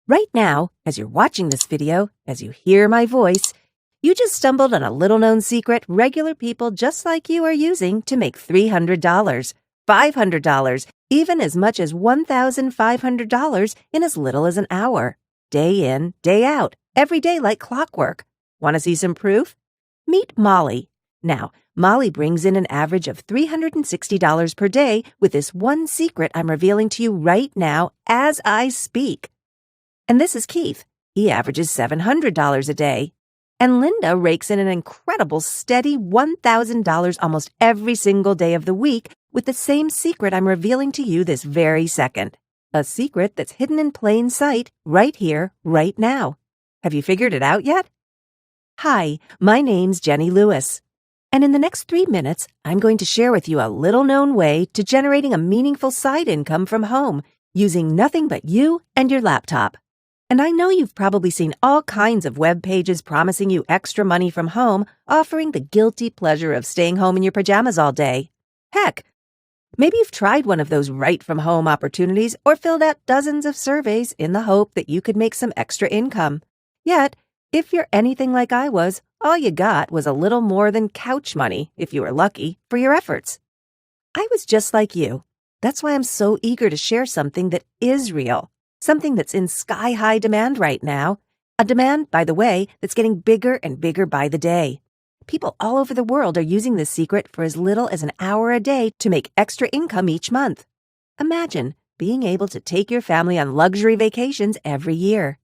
Right now, as you're watching this video, as you hear my voice, you just stumbled on a little-known secret regular people just like you are using to make $300, $500, even as much as $1,500 in as little as an hour. Day in, day out, every day like clockwork. Want to see some proof? Meet Molly. Now, Molly brings in an average of $360 per day with this one secret I'm revealing to you right now as I speak. And this is Keith. He averages $700 a day. And Linda rakes in an incredible steady $1,000 almost every single day of the week with the same secret I'm revealing to you this very second. A secret that's hidden in plain sight right here, right now. Have you figured it out yet? Hi, my name's Jenny Lewis. And in the next 3 minutes, I'm going to share with you a little-known way to generating a meaningful side income from home using nothing but you and your laptop. And I know you've probably seen all kinds of web pages promising you extra money from home, offering the guilty pleasure of staying home in your pajamas all day. Heck, maybe you've tried one of those right-from-home opportunities or filled out dozens of surveys in the hope that you could make some extra income. Yet, if you're anything like I was, all you got was a little more than couch money, if you were lucky, for your efforts. I was just like you. That's why I'm so eager to share something that is real. Something that's in sky-high demand right now. A demand, by the way, that's getting bigger and bigger by the day. People all over the world are using this secret for as little as an hour a day to make extra income each month. Imagine being able to take your family on luxury vacations every year.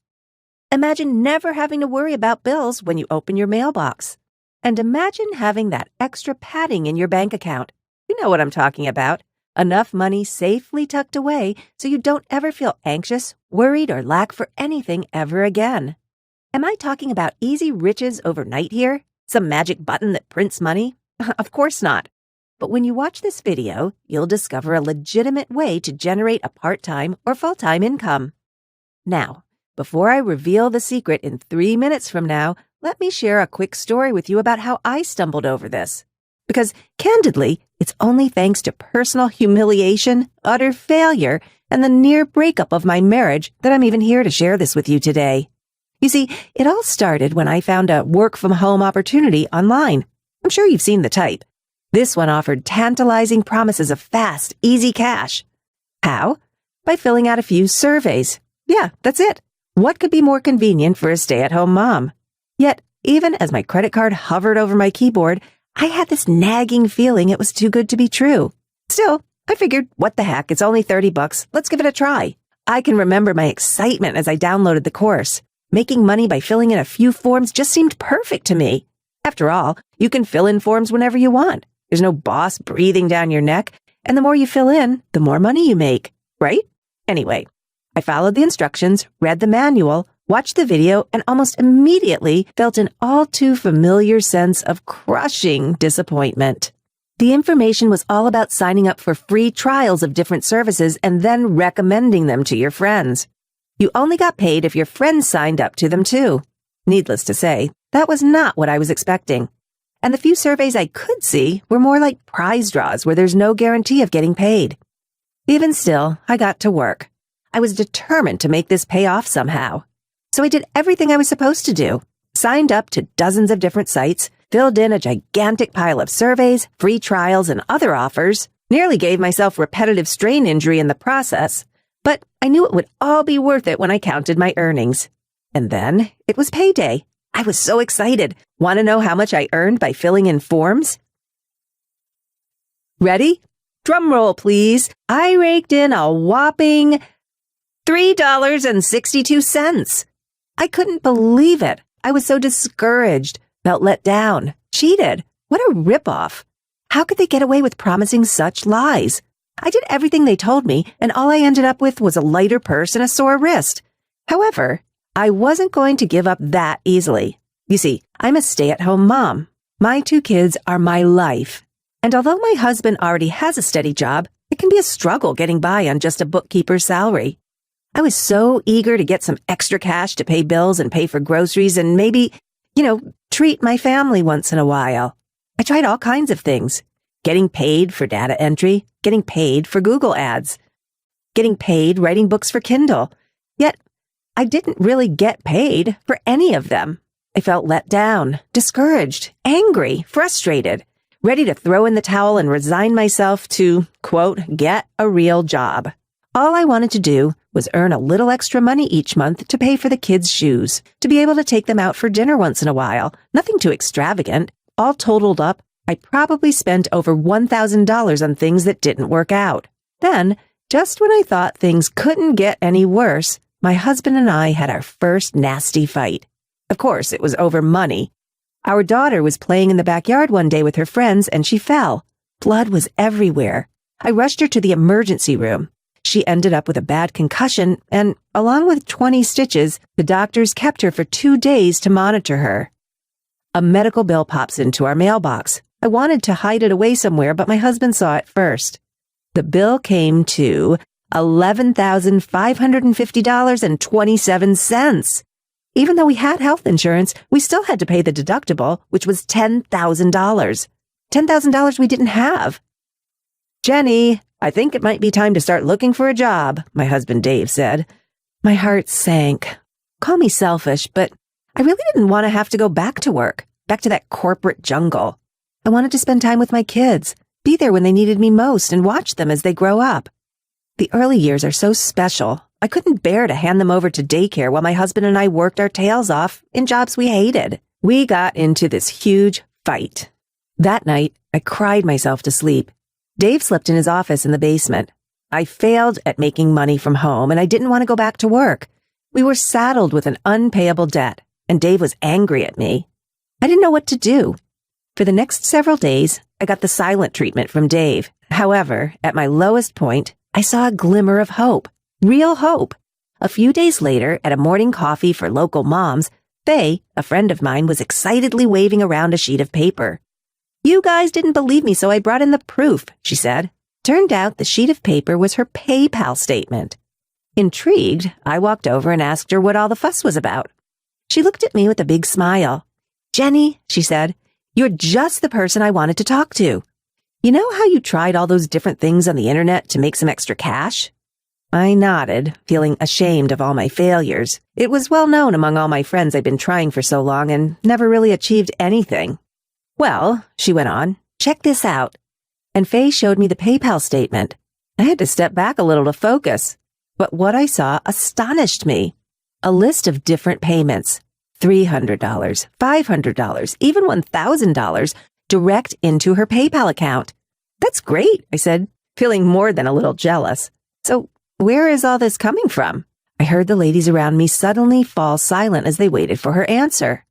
Imagine never having to worry about bills when you open your mailbox. And imagine having that extra padding in your bank account. You know what I'm talking about. Enough money safely tucked away so you don't ever feel anxious, worried, or lack for anything ever again. Am I talking about easy riches overnight here? Some magic button that prints money? Of course not. But when you watch this video, you'll discover a legitimate way to generate a part-time or full-time income. Now, before I reveal the secret in 3 minutes from now, let me share a quick story with you about how I stumbled over this. Because, candidly, it's only thanks to personal humiliation, utter failure, and the near breakup of my marriage that I'm even here to share this with you today. You see, it all started when I found a work-from-home opportunity online. I'm sure you've seen the type. This one offered tantalizing promises of fast, easy cash. How? By filling out a few surveys. Yeah, that's it. What could be more convenient for a stay-at-home mom? Yet, even as my credit card hovered over my keyboard, I had this nagging feeling it was too good to be true. Still, I figured, what the heck, it's only $30, let's give it a try. I can remember my excitement as I downloaded the course. Making money by filling in a few forms just seemed perfect to me. After all, you can fill in forms whenever you want. There's no boss breathing down your neck, and the more you fill in, the more money you make, right? Anyway, I followed the instructions, read the manual, watched the video, and almost immediately felt an all too familiar sense of crushing disappointment. The information was all about signing up for free trials of different services and then recommending them to your friends. You only got paid if your friends signed up to them too. Needless to say, that was not what I was expecting. And the few surveys I could see were more like prize draws where there's no guarantee of getting paid. Even still, I got to work. I was determined to make this pay off somehow. So I did everything I was supposed to do. Signed up to dozens of different sites, filled in a gigantic pile of surveys, free trials, and other offers, nearly gave myself repetitive strain injury in the process. But I knew it would all be worth it when I counted my earnings. And then it was payday. I was so excited. Want to know how much I earned by filling in forms? Ready? Drum roll, please. I raked in a whopping $3.62. I couldn't believe it. I was so discouraged, felt let down, cheated. What a ripoff. How could they get away with promising such lies? I did everything they told me, and all I ended up with was a lighter purse and a sore wrist. However, I wasn't going to give up that easily. You see, I'm a stay-at-home mom. My 2 kids are my life. And although my husband already has a steady job, it can be a struggle getting by on just a bookkeeper's salary. I was so eager to get some extra cash to pay bills and pay for groceries and maybe, treat my family once in a while. I tried all kinds of things. Getting paid for data entry, getting paid for Google ads, getting paid writing books for Kindle. Yet, I didn't really get paid for any of them. I felt let down, discouraged, angry, frustrated, ready to throw in the towel and resign myself to, quote, get a real job. All I wanted to do was earn a little extra money each month to pay for the kids' shoes, to be able to take them out for dinner once in a while. Nothing too extravagant. All totaled up, I probably spent over $1,000 on things that didn't work out. Then, just when I thought things couldn't get any worse, my husband and I had our first nasty fight. Of course, it was over money. Our daughter was playing in the backyard one day with her friends and she fell. Blood was everywhere. I rushed her to the emergency room. She ended up with a bad concussion and, along with 20 stitches, the doctors kept her for 2 days to monitor her. A medical bill pops into our mailbox. I wanted to hide it away somewhere, but my husband saw it first. The bill came to $11,550.27. Even though we had health insurance, we still had to pay the deductible, which was $10,000. $10,000 we didn't have. "Jenny, I think it might be time to start looking for a job," my husband Dave said. My heart sank. Call me selfish, but I really didn't want to have to go back to work, back to that corporate jungle. I wanted to spend time with my kids, be there when they needed me most, and watch them as they grow up. The early years are so special. I couldn't bear to hand them over to daycare while my husband and I worked our tails off in jobs we hated. We got into this huge fight. That night, I cried myself to sleep. Dave slept in his office in the basement. I failed at making money from home, and I didn't want to go back to work. We were saddled with an unpayable debt, and Dave was angry at me. I didn't know what to do. For the next several days, I got the silent treatment from Dave. However, at my lowest point, I saw a glimmer of hope. Real hope. A few days later, at a morning coffee for local moms, Faye, a friend of mine, was excitedly waving around a sheet of paper. "You guys didn't believe me, so I brought in the proof," she said. Turned out the sheet of paper was her PayPal statement. Intrigued, I walked over and asked her what all the fuss was about. She looked at me with a big smile. "Jenny," she said, "you're just the person I wanted to talk to. You know how you tried all those different things on the internet to make some extra cash?" I nodded, feeling ashamed of all my failures. It was well known among all my friends I'd been trying for so long and never really achieved anything. "Well," she went on, "check this out." And Faye showed me the PayPal statement. I had to step back a little to focus. But what I saw astonished me. A list of different payments. $300, $500, even $1,000 direct into her PayPal account. "That's great," I said, feeling more than a little jealous. "So where is all this coming from?" I heard the ladies around me suddenly fall silent as they waited for her answer.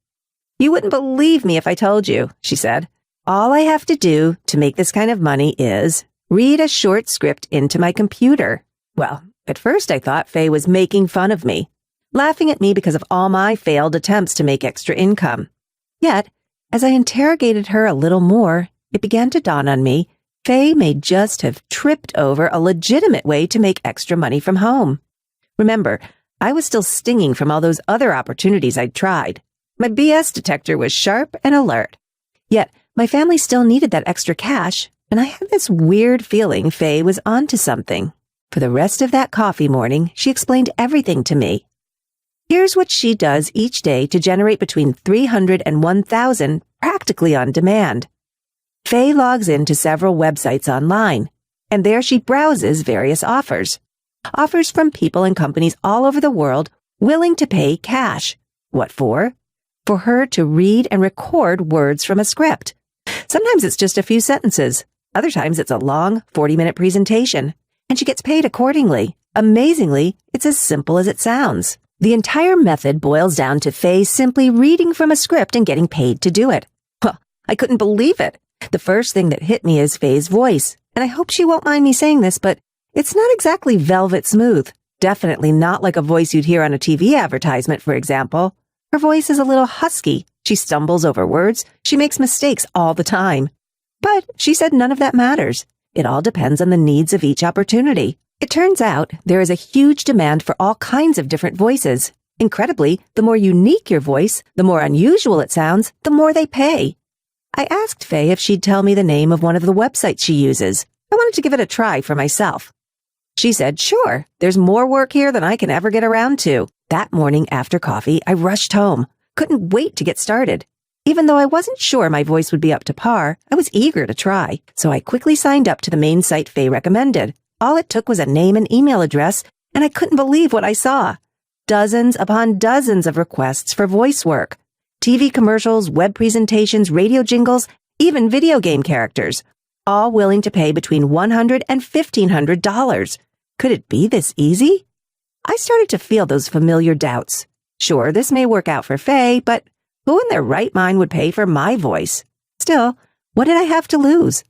"You wouldn't believe me if I told you," she said. "All I have to do to make this kind of money is read a short script into my computer." Well, at first I thought Faye was making fun of me, laughing at me because of all my failed attempts to make extra income. Yet, as I interrogated her a little more, it began to dawn on me Faye may just have tripped over a legitimate way to make extra money from home. Remember, I was still stinging from all those other opportunities I'd tried. My BS detector was sharp and alert. Yet, my family still needed that extra cash, and I had this weird feeling Faye was onto something. For the rest of that coffee morning, she explained everything to me. Here's what she does each day to generate between $300 and $1,000 practically on demand. Faye logs into several websites online, and there she browses various offers. Offers from people and companies all over the world willing to pay cash. What for? For her to read and record words from a script. Sometimes it's just a few sentences. Other times it's a long 40-minute presentation, and she gets paid accordingly. Amazingly, it's as simple as it sounds. The entire method boils down to Faye simply reading from a script and getting paid to do it. Well, I couldn't believe it. The first thing that hit me is Faye's voice, and I hope she won't mind me saying this, but it's not exactly velvet smooth. Definitely not like a voice you'd hear on a TV advertisement, for example. Her voice is a little husky. She stumbles over words. She makes mistakes all the time. But she said none of that matters. It all depends on the needs of each opportunity. It turns out there is a huge demand for all kinds of different voices. Incredibly, the more unique your voice, the more unusual it sounds, the more they pay. I asked Faye if she'd tell me the name of one of the websites she uses. I wanted to give it a try for myself. She said, "Sure, there's more work here than I can ever get around to." That morning after coffee, I rushed home. Couldn't wait to get started. Even though I wasn't sure my voice would be up to par, I was eager to try, so I quickly signed up to the main site Faye recommended. All it took was a name and email address, and I couldn't believe what I saw. Dozens upon dozens of requests for voice work. TV commercials, web presentations, radio jingles, even video game characters, all willing to pay between $100 and $1,500. Could it be this easy? I started to feel those familiar doubts. Sure, this may work out for Faye, but who in their right mind would pay for my voice? Still, what did I have to lose?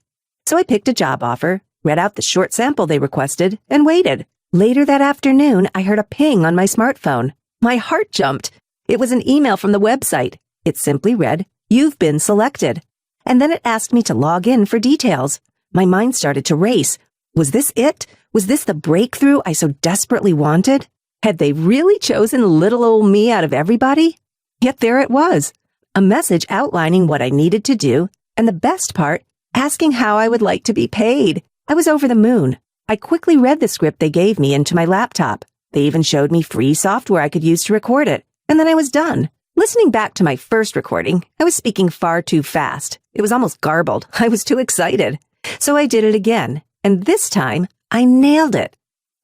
So I picked a job offer, read out the short sample they requested, and waited. Later that afternoon, I heard a ping on my smartphone. My heart jumped. It was an email from the website. It simply read, "You've been selected." And then it asked me to log in for details. My mind started to race. Was this it? Was this the breakthrough I so desperately wanted? Had they really chosen little old me out of everybody? Yet there it was, a message outlining what I needed to do, and the best part, asking how I would like to be paid. I was over the moon. I quickly read the script they gave me into my laptop. They even showed me free software I could use to record it. And then I was done. Listening back to my first recording, I was speaking far too fast. It was almost garbled. I was too excited. So I did it again. And this time, I nailed it.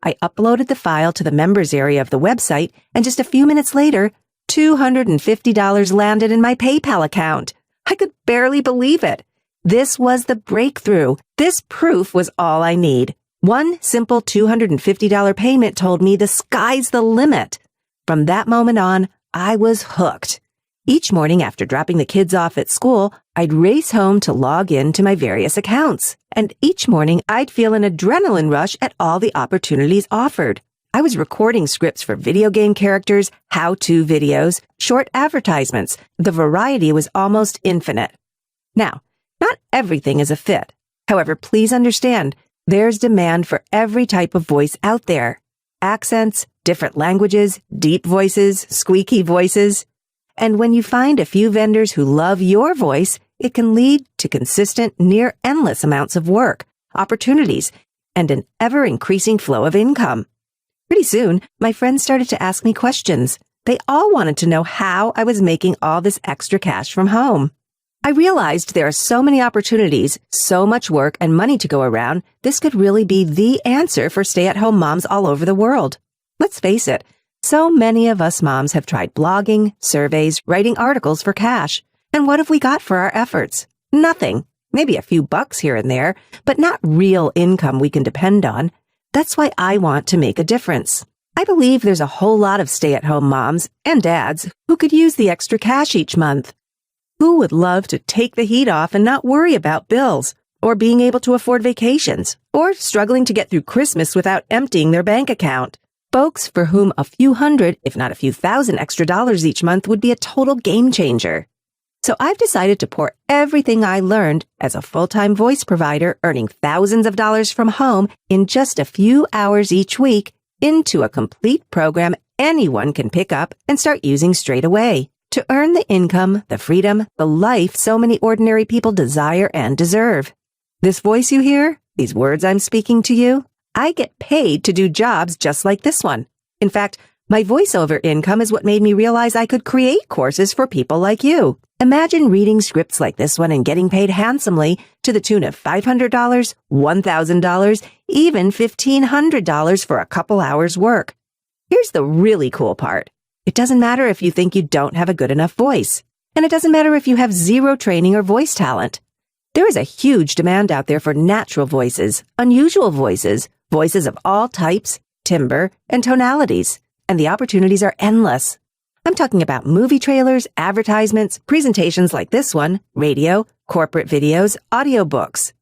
I uploaded the file to the members area of the website, and just a few minutes later, $250 landed in my PayPal account. I could barely believe it. This was the breakthrough. This proof was all I need. One simple $250 payment told me the sky's the limit. From that moment on, I was hooked. Each morning after dropping the kids off at school, I'd race home to log in to my various accounts. And each morning, I'd feel an adrenaline rush at all the opportunities offered. I was recording scripts for video game characters, how-to videos, short advertisements. The variety was almost infinite. Now, not everything is a fit. However, please understand, there's demand for every type of voice out there. Accents, different languages, deep voices, squeaky voices. And when you find a few vendors who love your voice, it can lead to consistent, near-endless amounts of work, opportunities, and an ever-increasing flow of income. Pretty soon, my friends started to ask me questions. They all wanted to know how I was making all this extra cash from home. I realized there are so many opportunities, so much work and money to go around, this could really be the answer for stay-at-home moms all over the world. Let's face it, so many of us moms have tried blogging, surveys, writing articles for cash. And what have we got for our efforts? Nothing. Maybe a few bucks here and there, but not real income we can depend on. That's why I want to make a difference. I believe there's a whole lot of stay-at-home moms and dads who could use the extra cash each month. Who would love to take the heat off and not worry about bills, or being able to afford vacations, or struggling to get through Christmas without emptying their bank account? Folks for whom a few hundred, if not a few thousand extra dollars each month would be a total game changer. So I've decided to pour everything I learned as a full-time voice provider earning thousands of dollars from home in just a few hours each week into a complete program anyone can pick up and start using straight away to earn the income, the freedom, the life so many ordinary people desire and deserve. This voice you hear, these words I'm speaking to you, I get paid to do jobs just like this one. In fact, my voiceover income is what made me realize I could create courses for people like you. Imagine reading scripts like this one and getting paid handsomely to the tune of $500, $1,000, even $1,500 for a couple hours work. Here's the really cool part. It doesn't matter if you think you don't have a good enough voice. And it doesn't matter if you have zero training or voice talent. There is a huge demand out there for natural voices, unusual voices, voices of all types, timbre, and tonalities. And the opportunities are endless. I'm talking about movie trailers, advertisements, presentations like this one, radio, corporate videos, audiobooks.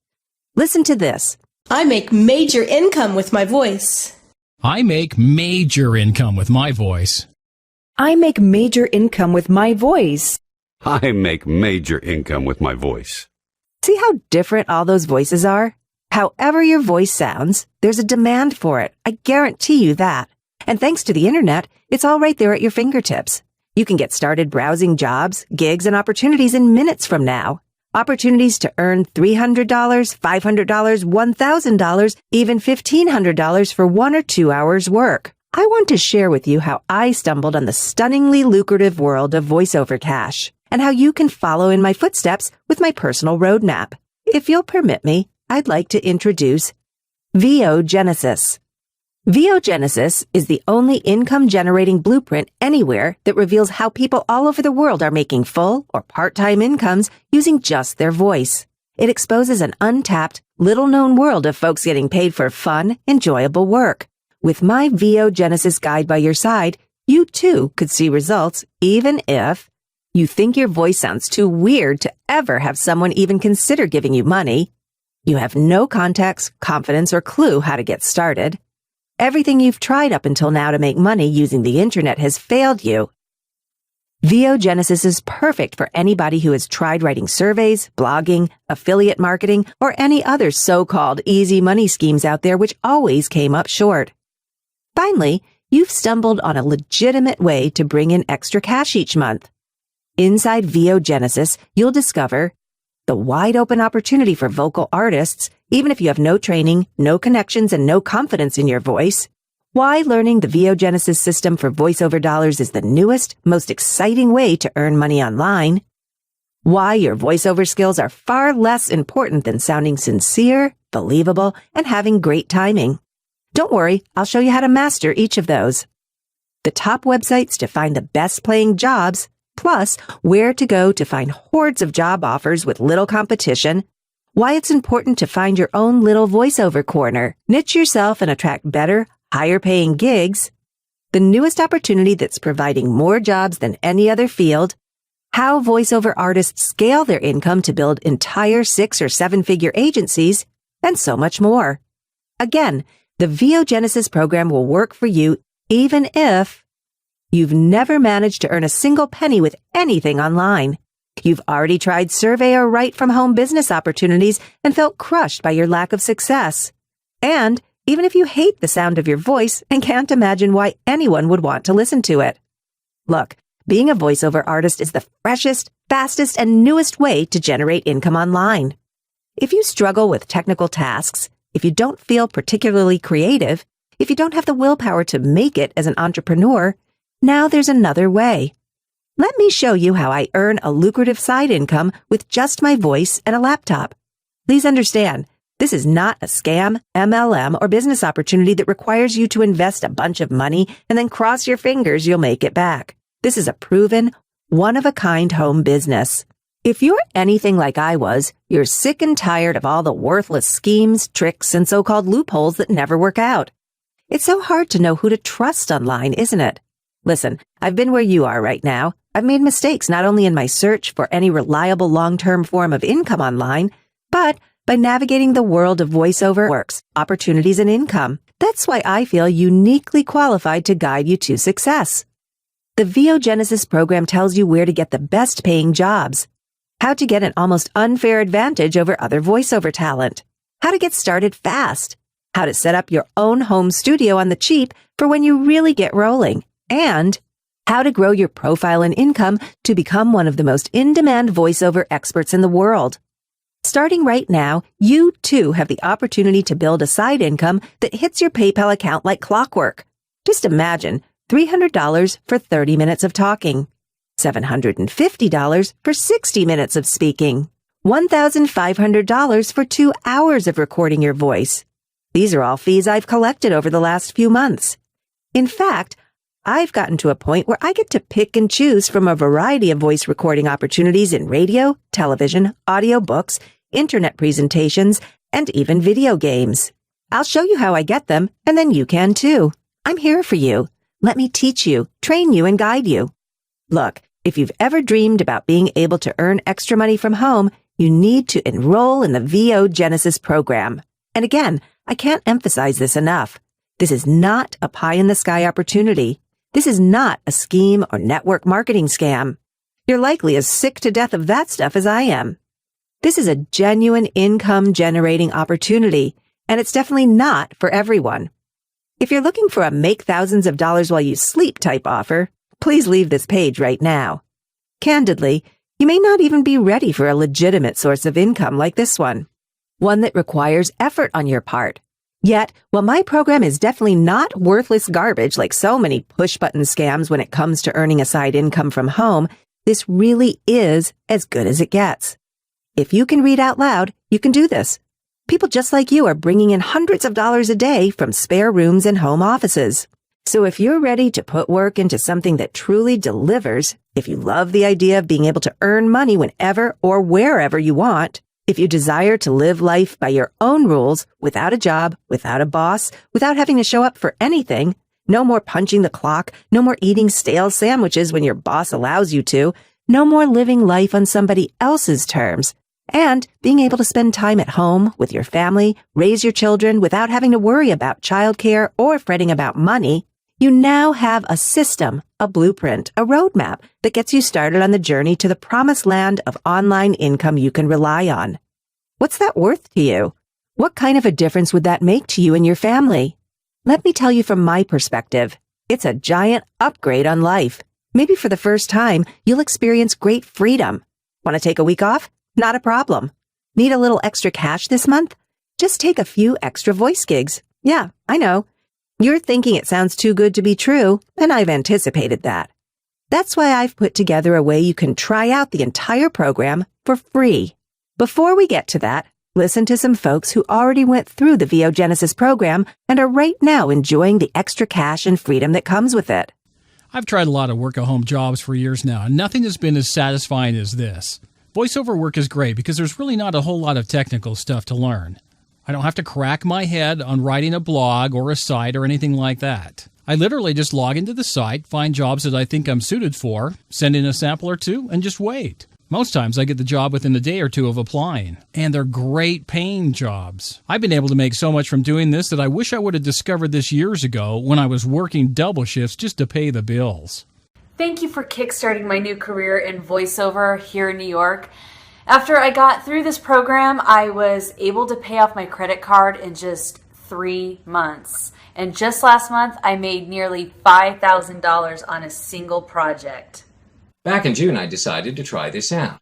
Listen to this. I make major income with my voice. I make major income with my voice. I make major income with my voice. I make major income with my voice. See how different all those voices are? However your voice sounds, there's a demand for it. I guarantee you that. And thanks to the internet, it's all right there at your fingertips. You can get started browsing jobs, gigs, and opportunities in minutes from now. Opportunities to earn $300, $500, $1,000, even $1,500 for 1 or 2 hours work. I want to share with you how I stumbled on the stunningly lucrative world of voiceover cash and how you can follow in my footsteps with my personal roadmap. If you'll permit me, I'd like to introduce VO-Genesis. VO-Genesis is the only income-generating blueprint anywhere that reveals how people all over the world are making full or part-time incomes using just their voice. It exposes an untapped, little-known world of folks getting paid for fun, enjoyable work. With my VO-Genesis guide by your side, you too could see results even if you think your voice sounds too weird to ever have someone even consider giving you money. You have no contacts, confidence, or clue how to get started. Everything you've tried up until now to make money using the internet has failed you. VO-Genesis is perfect for anybody who has tried writing surveys, blogging, affiliate marketing, or any other so-called easy money schemes out there which always came up short. Finally, you've stumbled on a legitimate way to bring in extra cash each month. Inside VO-Genesis, you'll discover the wide-open opportunity for vocal artists, even if you have no training, no connections, and no confidence in your voice. Why learning the VO-Genesis system for voiceover dollars is the newest, most exciting way to earn money online. Why your voiceover skills are far less important than sounding sincere, believable, and having great timing. Don't worry, I'll show you how to master each of those. The top websites to find the best paying jobs, plus where to go to find hordes of job offers with little competition. Why it's important to find your own little voiceover corner, niche yourself and attract better, higher paying gigs. The newest opportunity that's providing more jobs than any other field. How voiceover artists scale their income to build entire 6- or 7-figure agencies, and so much more. Again, the VO-Genesis program will work for you even if you've never managed to earn a single penny with anything online. You've already tried survey or write from home business opportunities and felt crushed by your lack of success. And even if you hate the sound of your voice and can't imagine why anyone would want to listen to it. Look, being a voiceover artist is the freshest, fastest, and newest way to generate income online. If you struggle with technical tasks, if you don't feel particularly creative, if you don't have the willpower to make it as an entrepreneur, now there's another way. Let me show you how I earn a lucrative side income with just my voice and a laptop. Please understand, this is not a scam, MLM, or business opportunity that requires you to invest a bunch of money and then cross your fingers you'll make it back. This is a proven, one-of-a-kind home business. If you're anything like I was, you're sick and tired of all the worthless schemes, tricks, and so-called loopholes that never work out. It's so hard to know who to trust online, isn't it? Listen, I've been where you are right now. I've made mistakes not only in my search for any reliable long-term form of income online, but by navigating the world of voiceover works, opportunities, and income. That's why I feel uniquely qualified to guide you to success. The VO-Genesis program tells you where to get the best paying jobs, how to get an almost unfair advantage over other voiceover talent, how to get started fast, how to set up your own home studio on the cheap for when you really get rolling, and how to grow your profile and income to become one of the most in-demand voiceover experts in the world. Starting right now, you too have the opportunity to build a side income that hits your PayPal account like clockwork. Just imagine $300 for 30 minutes of talking, $750 for 60 minutes of speaking, $1,500 for 2 hours of recording your voice. These are all fees I've collected over the last few months. In fact, I've gotten to a point where I get to pick and choose from a variety of voice recording opportunities in radio, television, audiobooks, internet presentations, and even video games. I'll show you how I get them, and then you can too. I'm here for you. Let me teach you, train you, and guide you. Look, if you've ever dreamed about being able to earn extra money from home, you need to enroll in the VO-Genesis program. And again, I can't emphasize this enough. This is not a pie-in-the-sky opportunity. This is not a scheme or network marketing scam. You're likely as sick to death of that stuff as I am. This is a genuine income-generating opportunity, and it's definitely not for everyone. If you're looking for a make thousands of dollars while you sleep type offer, please leave this page right now. Candidly, you may not even be ready for a legitimate source of income like this one that requires effort on your part. Yet, while my program is definitely not worthless garbage like so many push-button scams when it comes to earning a side income from home, this really is as good as it gets. If you can read out loud, you can do this. People just like you are bringing in hundreds of dollars a day from spare rooms and home offices. So if you're ready to put work into something that truly delivers, if you love the idea of being able to earn money whenever or wherever you want, if you desire to live life by your own rules, without a job, without a boss, without having to show up for anything, no more punching the clock, no more eating stale sandwiches when your boss allows you to, no more living life on somebody else's terms, and being able to spend time at home with your family, raise your children without having to worry about childcare or fretting about money, you now have a system, a blueprint, a roadmap that gets you started on the journey to the promised land of online income you can rely on. What's that worth to you? What kind of a difference would that make to you and your family? Let me tell you from my perspective, it's a giant upgrade on life. Maybe for the first time, you'll experience great freedom. Want to take a week off? Not a problem. Need a little extra cash this month? Just take a few extra voice gigs. Yeah, I know. You're thinking it sounds too good to be true, and I've anticipated that. That's why I've put together a way you can try out the entire program for free. Before we get to that, listen to some folks who already went through the VO Genesis program and are right now enjoying the extra cash and freedom that comes with it. I've tried a lot of work-at-home jobs for years now, and nothing has been as satisfying as this. Voiceover work is great because there's really not a whole lot of technical stuff to learn. I don't have to crack my head on writing a blog or a site or anything like that. I literally just log into the site, find jobs that I think I'm suited for, send in a sample or two, and just wait. Most times I get the job within a day or two of applying, and they're great paying jobs. I've been able to make so much from doing this that I wish I would have discovered this years ago when I was working double shifts just to pay the bills. Thank you for kickstarting my new career in voiceover here in New York. After I got through this program, I was able to pay off my credit card in just 3 months. And just last month, I made nearly $5,000 on a single project. Back in June, I decided to try this out.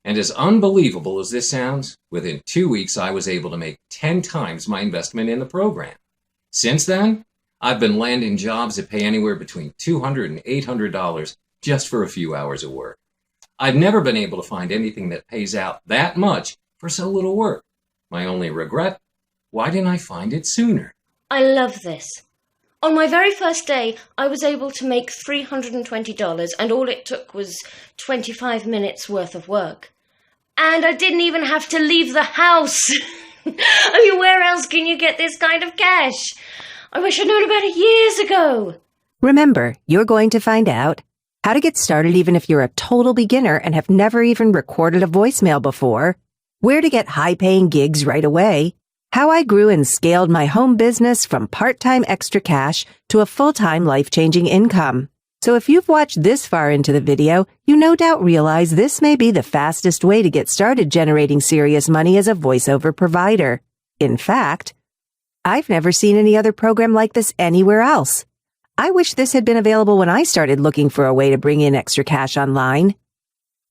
And as unbelievable as this sounds, within 2 weeks, I was able to make 10 times my investment in the program. Since then, I've been landing jobs that pay anywhere between $200 and $800 just for a few hours of work. I've never been able to find anything that pays out that much for so little work. My only regret? Why didn't I find it sooner? I love this. On my very first day, I was able to make $320, and all it took was 25 minutes worth of work. And I didn't even have to leave the house. I mean, where else can you get this kind of cash? I wish I'd known about it years ago. Remember, you're going to find out how to get started even if you're a total beginner and have never even recorded a voicemail before, where to get high-paying gigs right away, how I grew and scaled my home business from part-time extra cash to a full-time life-changing income. So if you've watched this far into the video, you no doubt realize this may be the fastest way to get started generating serious money as a voiceover provider. In fact, I've never seen any other program like this anywhere else. I wish this had been available when I started looking for a way to bring in extra cash online.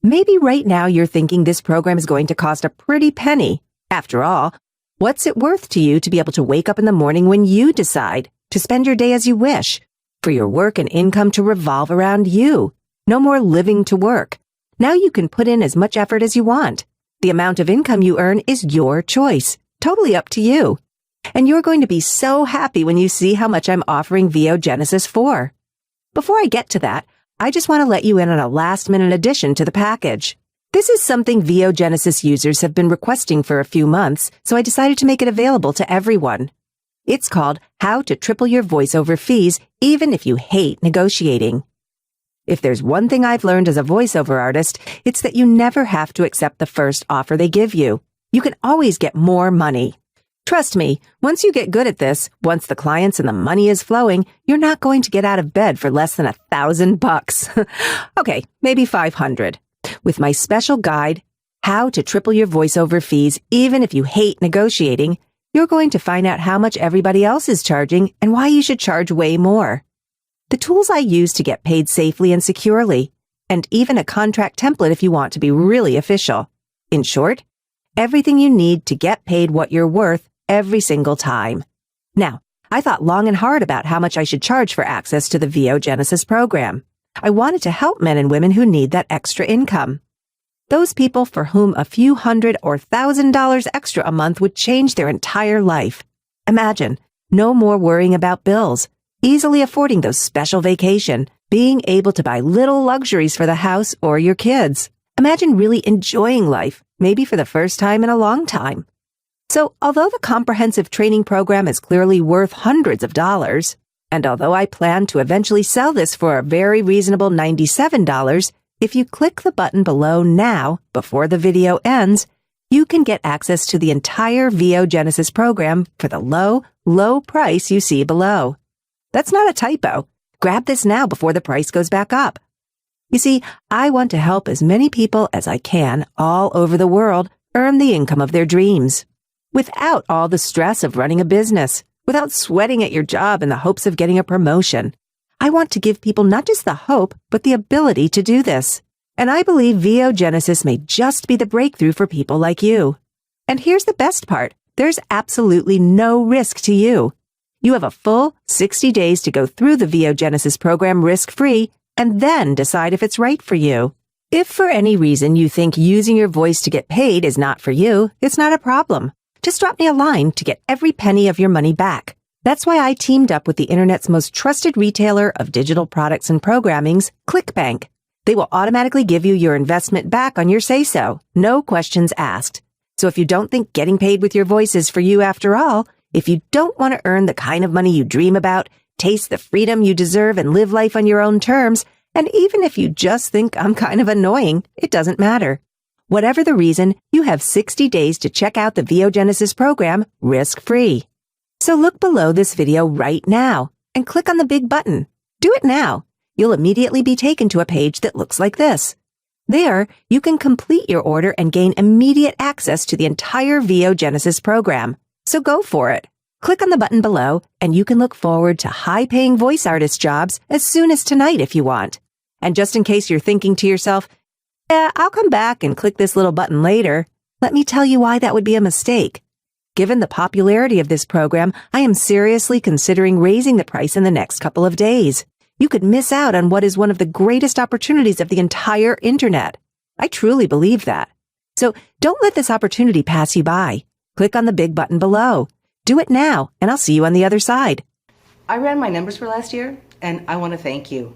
Maybe right now you're thinking this program is going to cost a pretty penny. After all, what's it worth to you to be able to wake up in the morning when you decide to spend your day as you wish, for your work and income to revolve around you? No more living to work. Now you can put in as much effort as you want. The amount of income you earn is your choice, totally up to you. And you're going to be so happy when you see how much I'm offering VO Genesis for. Before I get to that, I just want to let you in on a last-minute addition to the package. This is something VO Genesis users have been requesting for a few months, so I decided to make it available to everyone. It's called How to Triple Your Voiceover Fees Even If You Hate Negotiating. If there's one thing I've learned as a voiceover artist, it's that you never have to accept the first offer they give you. You can always get more money. Trust me, once you get good at this, once the clients and the money is flowing, you're not going to get out of bed for less than $1,000. Okay, maybe 500. With my special guide, How to Triple Your Voiceover Fees Even If You Hate Negotiating, you're going to find out how much everybody else is charging and why you should charge way more. The tools I use to get paid safely and securely, and even a contract template if you want to be really official. In short, everything you need to get paid what you're worth every single time. Now, I thought long and hard about how much I should charge for access to the VO Genesis program. I wanted to help men and women who need that extra income. Those people for whom a few $100 or $1,000 extra a month would change their entire life. Imagine, no more worrying about bills, easily affording those special vacation, being able to buy little luxuries for the house or your kids. Imagine really enjoying life, maybe for the first time in a long time. So, although the comprehensive training program is clearly worth hundreds of dollars, and although I plan to eventually sell this for a very reasonable $97, if you click the button below now, before the video ends, you can get access to the entire VO Genesis program for the low, low price you see below. That's not a typo. Grab this now before the price goes back up. You see, I want to help as many people as I can all over the world earn the income of their dreams, without all the stress of running a business, without sweating at your job in the hopes of getting a promotion. I want to give people not just the hope, but the ability to do this. And I believe VO Genesis may just be the breakthrough for people like you. And here's the best part. There's absolutely no risk to you. You have a full 60 days to go through the VO Genesis program risk-free and then decide if it's right for you. If for any reason you think using your voice to get paid is not for you, it's not a problem. Just drop me a line to get every penny of your money back. That's why I teamed up with the internet's most trusted retailer of digital products and programmings, ClickBank. They will automatically give you your investment back on your say-so, no questions asked. So if you don't think getting paid with your voice is for you after all, if you don't want to earn the kind of money you dream about, taste the freedom you deserve and live life on your own terms, and even if you just think I'm kind of annoying, it doesn't matter. Whatever the reason, you have 60 days to check out the VO Genesis program risk-free. So look below this video right now and click on the big button. Do it now. You'll immediately be taken to a page that looks like this. There, you can complete your order and gain immediate access to the entire VO Genesis program. So go for it. Click on the button below and you can look forward to high-paying voice artist jobs as soon as tonight if you want. And just in case you're thinking to yourself, I'll come back and click this little button later, let me tell you why that would be a mistake. Given the popularity of this program, I am seriously considering raising the price in the next couple of days. You could miss out on what is one of the greatest opportunities of the entire internet. I truly believe that. So don't let this opportunity pass you by. Click on the big button below. Do it now, and I'll see you on the other side. I ran my numbers for last year, and I want to thank you.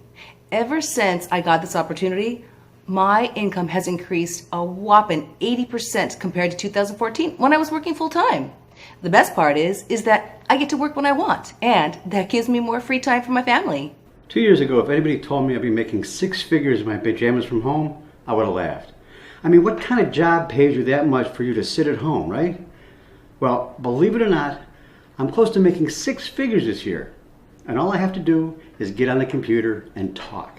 Ever since I got this opportunity, my income has increased a whopping 80% compared to 2014 when I was working full-time. The best part is that I get to work when I want, and that gives me more free time for my family. 2 years ago, if anybody told me I'd be making six figures in my pajamas from home, I would have laughed. I mean, what kind of job pays you that much for you to sit at home, right? Well, believe it or not, I'm close to making six figures this year. And all I have to do is get on the computer and talk.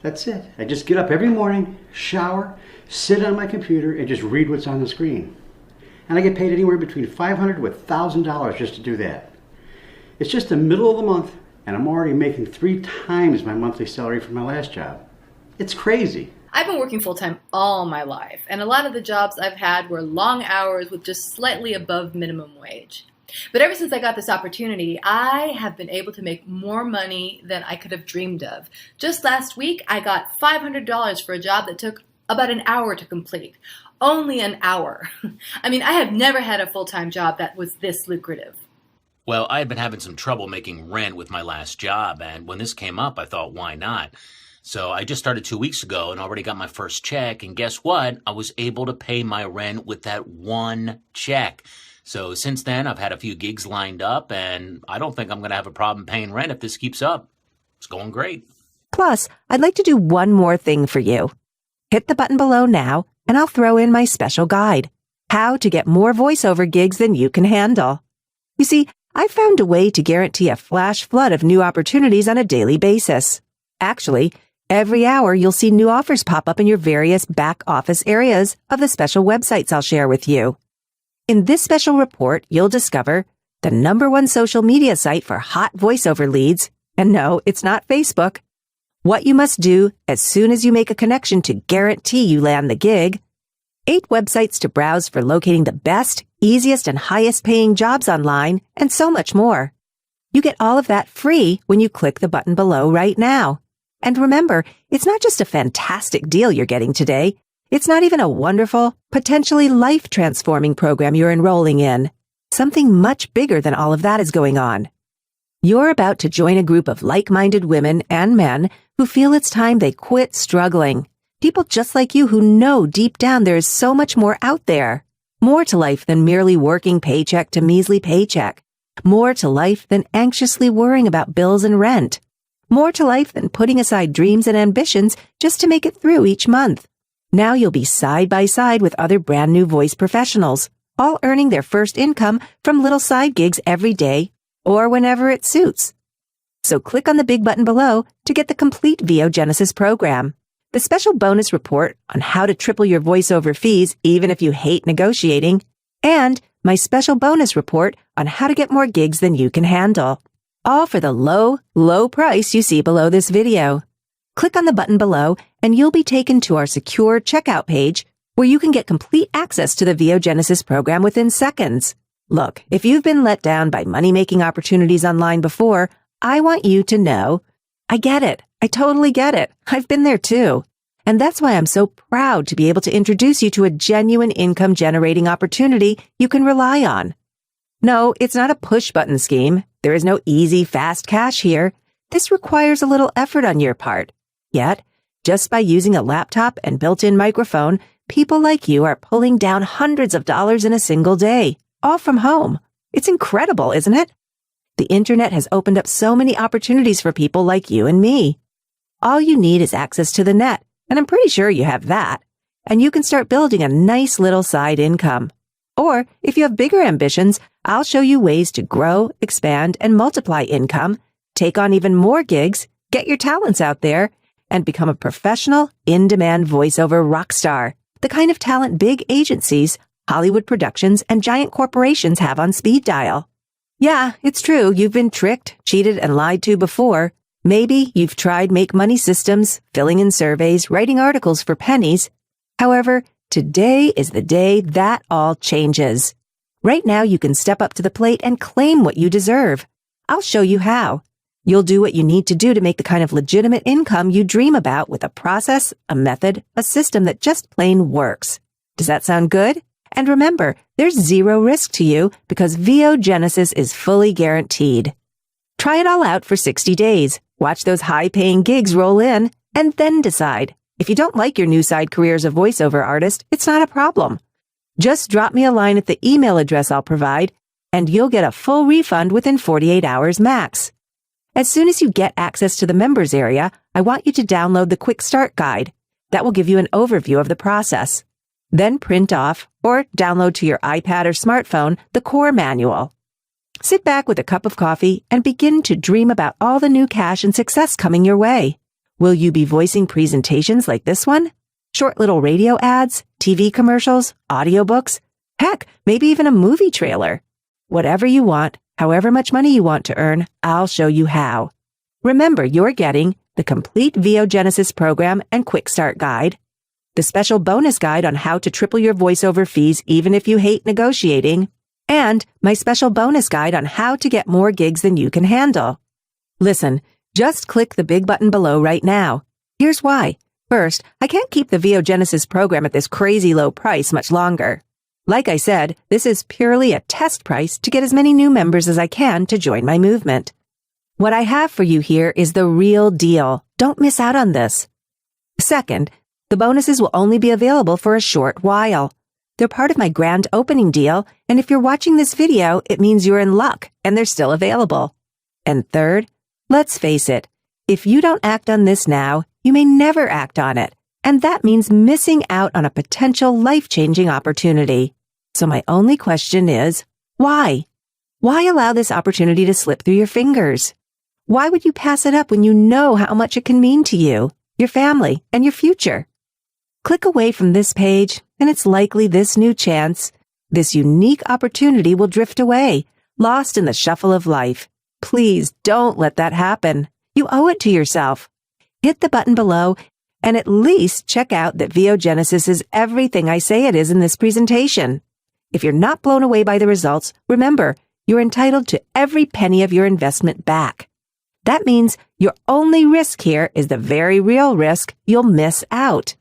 That's it. I just get up every morning, shower, sit on my computer, and just read what's on the screen. And I get paid anywhere between $500 to $1,000 just to do that. It's just the middle of the month, and I'm already making 3 times my monthly salary from my last job. It's crazy. I've been working full-time all my life, and a lot of the jobs I've had were long hours with just slightly above minimum wage. But ever since I got this opportunity, I have been able to make more money than I could have dreamed of. Just last week, I got $500 for a job that took about an hour to complete. Only an hour. I mean, I have never had a full-time job that was this lucrative. Well, I had been having some trouble making rent with my last job, and when this came up, I thought, why not? So I just started 2 weeks ago and already got my first check, and guess what? I was able to pay my rent with that one check. So since then, I've had a few gigs lined up, and I don't think I'm going to have a problem paying rent if this keeps up. It's going great. Plus, I'd like to do one more thing for you. Hit the button below now, and I'll throw in my special guide, how to get more voiceover gigs than you can handle. You see, I found a way to guarantee a flash flood of new opportunities on a daily basis. Actually, every hour you'll see new offers pop up in your various back office areas of the special websites I'll share with you. In this special report, you'll discover the #1 social media site for hot voiceover leads, and no, it's not Facebook, what you must do as soon as you make a connection to guarantee you land the gig, 8 websites to browse for locating the best, easiest, and highest paying jobs online, and so much more. You get all of that free when you click the button below right now. And remember, it's not just a fantastic deal you're getting today. It's not even a wonderful, potentially life-transforming program you're enrolling in. Something much bigger than all of that is going on. You're about to join a group of like-minded women and men who feel it's time they quit struggling. People just like you who know deep down there is so much more out there. More to life than merely working paycheck to measly paycheck. More to life than anxiously worrying about bills and rent. More to life than putting aside dreams and ambitions just to make it through each month. Now you'll be side by side with other brand new voice professionals, all earning their first income from little side gigs every day or whenever it suits. So click on the big button below to get the complete VO Genesis program. The special bonus report on how to triple your voiceover fees even if you hate negotiating, and my special bonus report on how to get more gigs than you can handle. All for the low, low price you see below this video. Click on the button below and you'll be taken to our secure checkout page where you can get complete access to the VO Genesis program within seconds. Look, if you've been let down by money-making opportunities online before, I want you to know, I get it. I totally get it. I've been there too. And that's why I'm so proud to be able to introduce you to a genuine income-generating opportunity you can rely on. No, it's not a push-button scheme. There is no easy, fast cash here. This requires a little effort on your part. Yet, just by using a laptop and built-in microphone, people like you are pulling down hundreds of dollars in a single day, all from home. It's incredible, isn't it? The internet has opened up so many opportunities for people like you and me. All you need is access to the net, and I'm pretty sure you have that, and you can start building a nice little side income. Or, if you have bigger ambitions, I'll show you ways to grow, expand, and multiply income, take on even more gigs, get your talents out there, and become a professional, in-demand voiceover rock star, the kind of talent big agencies, Hollywood productions, and giant corporations have on speed dial. Yeah, it's true, you've been tricked, cheated, and lied to before. Maybe you've tried make money systems, filling in surveys, writing articles for pennies. However, today is the day that all changes. Right now, you can step up to the plate and claim what you deserve. I'll show you how. You'll do what you need to do to make the kind of legitimate income you dream about with a process, a method, a system that just plain works. Does that sound good? And remember, there's zero risk to you because VO Genesis is fully guaranteed. Try it all out for 60 days. Watch those high-paying gigs roll in, and then decide. If you don't like your new side career as a voiceover artist, it's not a problem. Just drop me a line at the email address I'll provide, and you'll get a full refund within 48 hours max. As soon as you get access to the members area, I want you to download the Quick Start Guide. That will give you an overview of the process. Then print off or download to your iPad or smartphone the core manual. Sit back with a cup of coffee and begin to dream about all the new cash and success coming your way. Will you be voicing presentations like this one? Short little radio ads, TV commercials, audiobooks? Heck, maybe even a movie trailer. Whatever you want, however much money you want to earn, I'll show you how. Remember, you're getting the complete VO Genesis program and Quick Start Guide, the special bonus guide on how to triple your voiceover fees even if you hate negotiating, and my special bonus guide on how to get more gigs than you can handle. Listen, just click the big button below right now. Here's why. First, I can't keep the VO Genesis program at this crazy low price much longer. Like I said, this is purely a test price to get as many new members as I can to join my movement. What I have for you here is the real deal. Don't miss out on this. Second, the bonuses will only be available for a short while. They're part of my grand opening deal, and if you're watching this video, it means you're in luck and they're still available. And third, let's face it, if you don't act on this now, you may never act on it, and that means missing out on a potential life-changing opportunity. So my only question is, why? Why allow this opportunity to slip through your fingers? Why would you pass it up when you know how much it can mean to you, your family, and your future? Click away from this page, and it's likely this new chance, this unique opportunity will drift away, lost in the shuffle of life. Please don't let that happen. You owe it to yourself. Hit the button below And at least check out that Genesis is everything I say it is in this presentation. If you're not blown away by the results, remember, you're entitled to every penny of your investment back. That means your only risk here is the very real risk you'll miss out.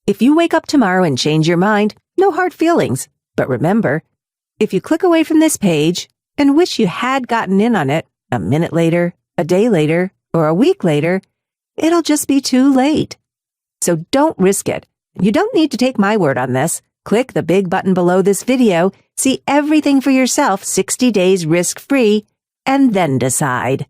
If you wake up tomorrow and change your mind, no hard feelings. But remember, if you click away from this page and wish you had gotten in on it a minute later, a day later, or a week later, it'll just be too late. So don't risk it. You don't need to take my word on this. Click the big button below this video, see everything for yourself 60 days risk-free, and then decide.